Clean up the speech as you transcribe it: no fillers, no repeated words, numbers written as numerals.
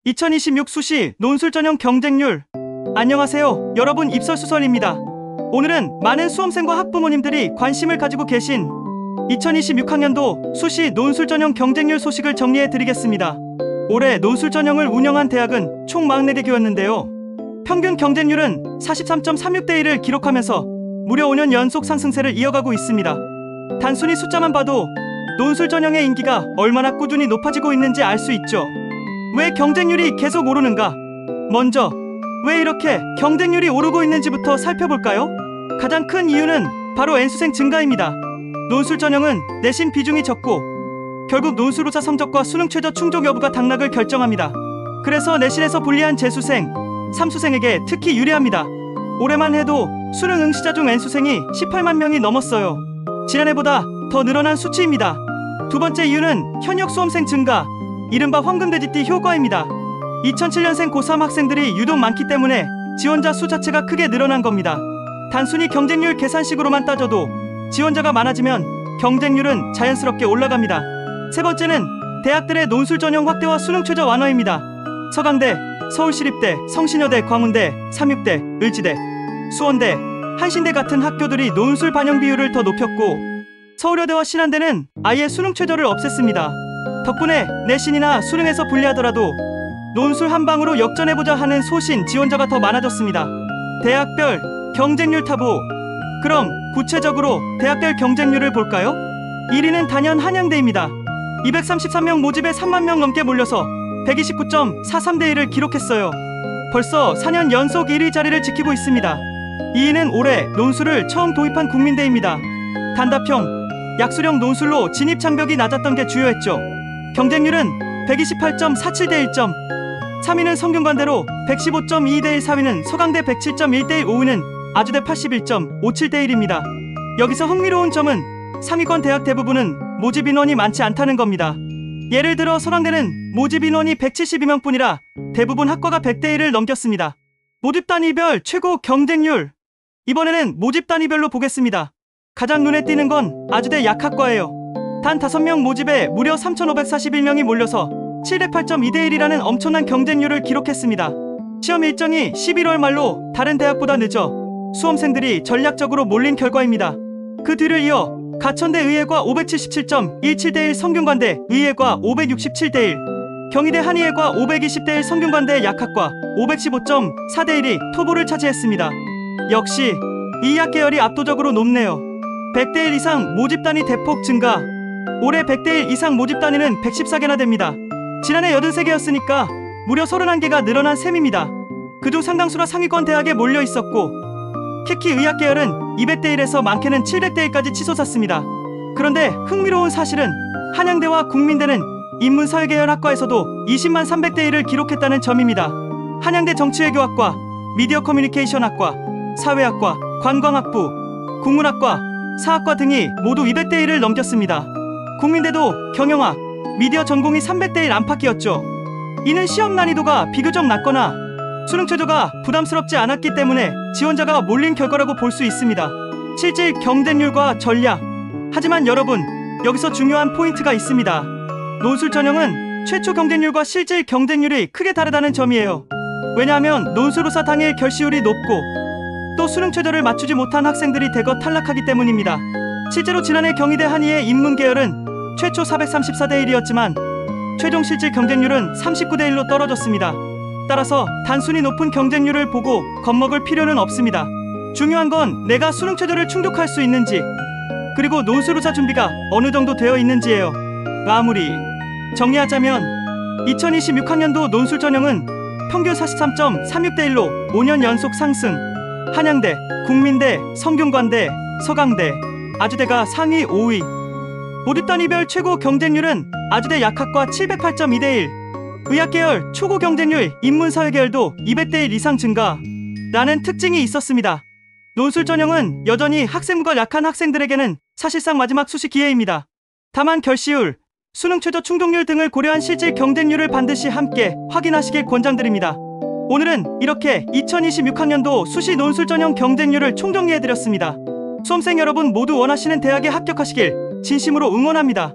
2026 수시 논술 전형 경쟁률. 안녕하세요. 여러분, 입설수설입니다. 오늘은 많은 수험생과 학부모님들이 관심을 가지고 계신 2026학년도 수시 논술 전형 경쟁률 소식을 정리해 드리겠습니다. 올해 논술 전형을 운영한 대학은 총 44개교였는데요. 평균 경쟁률은 43.36대 1을 기록하면서 무려 5년 연속 상승세를 이어가고 있습니다. 단순히 숫자만 봐도 논술 전형의 인기가 얼마나 꾸준히 높아지고 있는지 알 수 있죠. 왜 경쟁률이 계속 오르는가? 먼저 왜 이렇게 경쟁률이 오르고 있는지부터 살펴볼까요? 가장 큰 이유는 바로 N수생 증가입니다. 논술 전형은 내신 비중이 적고 결국 논술고사 성적과 수능 최저 충족 여부가 당락을 결정합니다. 그래서 내신에서 불리한 재수생, 삼수생에게 특히 유리합니다. 올해만 해도 수능 응시자 중 N수생이 18만 명이 넘었어요. 지난해보다 더 늘어난 수치입니다. 두 번째 이유는 현역 수험생 증가, 이른바 황금돼지띠 효과입니다. 2007년생 고3 학생들이 유독 많기 때문에 지원자 수 자체가 크게 늘어난 겁니다. 단순히 경쟁률 계산식으로만 따져도 지원자가 많아지면 경쟁률은 자연스럽게 올라갑니다. 세 번째는 대학들의 논술 전형 확대와 수능 최저 완화입니다. 서강대, 서울시립대, 성신여대, 광운대, 삼육대, 을지대, 수원대, 한신대 같은 학교들이 논술 반영 비율을 더 높였고 서울여대와 신한대는 아예 수능 최저를 없앴습니다. 덕분에 내신이나 수능에서 불리하더라도 논술 한 방으로 역전해보자 하는 소신 지원자가 더 많아졌습니다. 대학별 경쟁률 타보. 그럼 구체적으로 대학별 경쟁률을 볼까요? 1위는 단연 한양대입니다. 233명 모집에 3만 명 넘게 몰려서 129.43대 1을 기록했어요. 벌써 4년 연속 1위 자리를 지키고 있습니다. 2위는 올해 논술을 처음 도입한 국민대입니다. 단답형, 약수령 논술로 진입 장벽이 낮았던 게 주요했죠. 경쟁률은 128.47대 1점. 3위는 성균관대로 115.2대 1, 4위는 서강대 107.1대 1, 5위는 아주대 81.57대 1입니다. 여기서 흥미로운 점은 상위권 대학 대부분은 모집 인원이 많지 않다는 겁니다. 예를 들어 서강대는 모집 인원이 172명 뿐이라 대부분 학과가 100대 1을 넘겼습니다. 모집 단위별 최고 경쟁률. 이번에는 모집 단위별로 보겠습니다. 가장 눈에 띄는 건 아주대 약학과예요. 단 5명 모집에 무려 3,541명이 몰려서 708.2대 1이라는 엄청난 경쟁률을 기록했습니다. 시험 일정이 11월 말로 다른 대학보다 늦어 수험생들이 전략적으로 몰린 결과입니다. 그 뒤를 이어 가천대 의예과 577.17대 1, 성균관대 의예과 567대 1, 경희대 한의예과 520대 1, 성균관대 약학과 515.4대 1이 토보를 차지했습니다. 역시 이학 계열이 압도적으로 높네요. 100대 1 이상 모집 단위 대폭 증가. 올해 100대 1 이상 모집 단위는 114개나 됩니다. 지난해 83개였으니까 무려 31개가 늘어난 셈입니다. 그중 상당수가 상위권 대학에 몰려 있었고 특히 의학 계열은 200대 1에서 많게는 700대 1까지 치솟았습니다. 그런데 흥미로운 사실은 한양대와 국민대는 인문사회 계열 학과에서도 20만 300대 1을 기록했다는 점입니다. 한양대 정치외교학과, 미디어 커뮤니케이션학과, 사회학과, 관광학부, 국문학과, 사학과 등이 모두 200대 1을 넘겼습니다. 국민대도 경영학, 미디어 전공이 300대 1 안팎이었죠. 이는 시험 난이도가 비교적 낮거나 수능 최저가 부담스럽지 않았기 때문에 지원자가 몰린 결과라고 볼 수 있습니다. 실질 경쟁률과 전략. 하지만 여러분, 여기서 중요한 포인트가 있습니다. 논술 전형은 최초 경쟁률과 실질 경쟁률이 크게 다르다는 점이에요. 왜냐하면 논술고사 당일 결시율이 높고 또 수능 최저를 맞추지 못한 학생들이 대거 탈락하기 때문입니다. 실제로 지난해 경희대 한의의 인문계열은 최초 434대 1이었지만 최종 실질 경쟁률은 39대 1로 떨어졌습니다. 따라서 단순히 높은 경쟁률을 보고 겁먹을 필요는 없습니다. 중요한 건 내가 수능 최저를 충족할 수 있는지, 그리고 논술고사 준비가 어느 정도 되어 있는지예요. 마무리. 정리하자면 2026학년도 논술 전형은 평균 43.36대 1로 5년 연속 상승. 한양대, 국민대, 성균관대, 서강대, 아주대가 상위 5위. 모집 단위별 최고 경쟁률은 아주대 약학과 708.2대 1, 의학계열 초고 경쟁률 인문사회계열도 200대 1 이상 증가라는 특징이 있었습니다. 논술 전형은 여전히 학생부가 약한 학생들에게는 사실상 마지막 수시 기회입니다. 다만 결시율, 수능 최저 충족률 등을 고려한 실질 경쟁률을 반드시 함께 확인하시길 권장드립니다. 오늘은 이렇게 2026학년도 수시 논술 전형 경쟁률을 총정리해드렸습니다. 수험생 여러분 모두 원하시는 대학에 합격하시길 진심으로 응원합니다.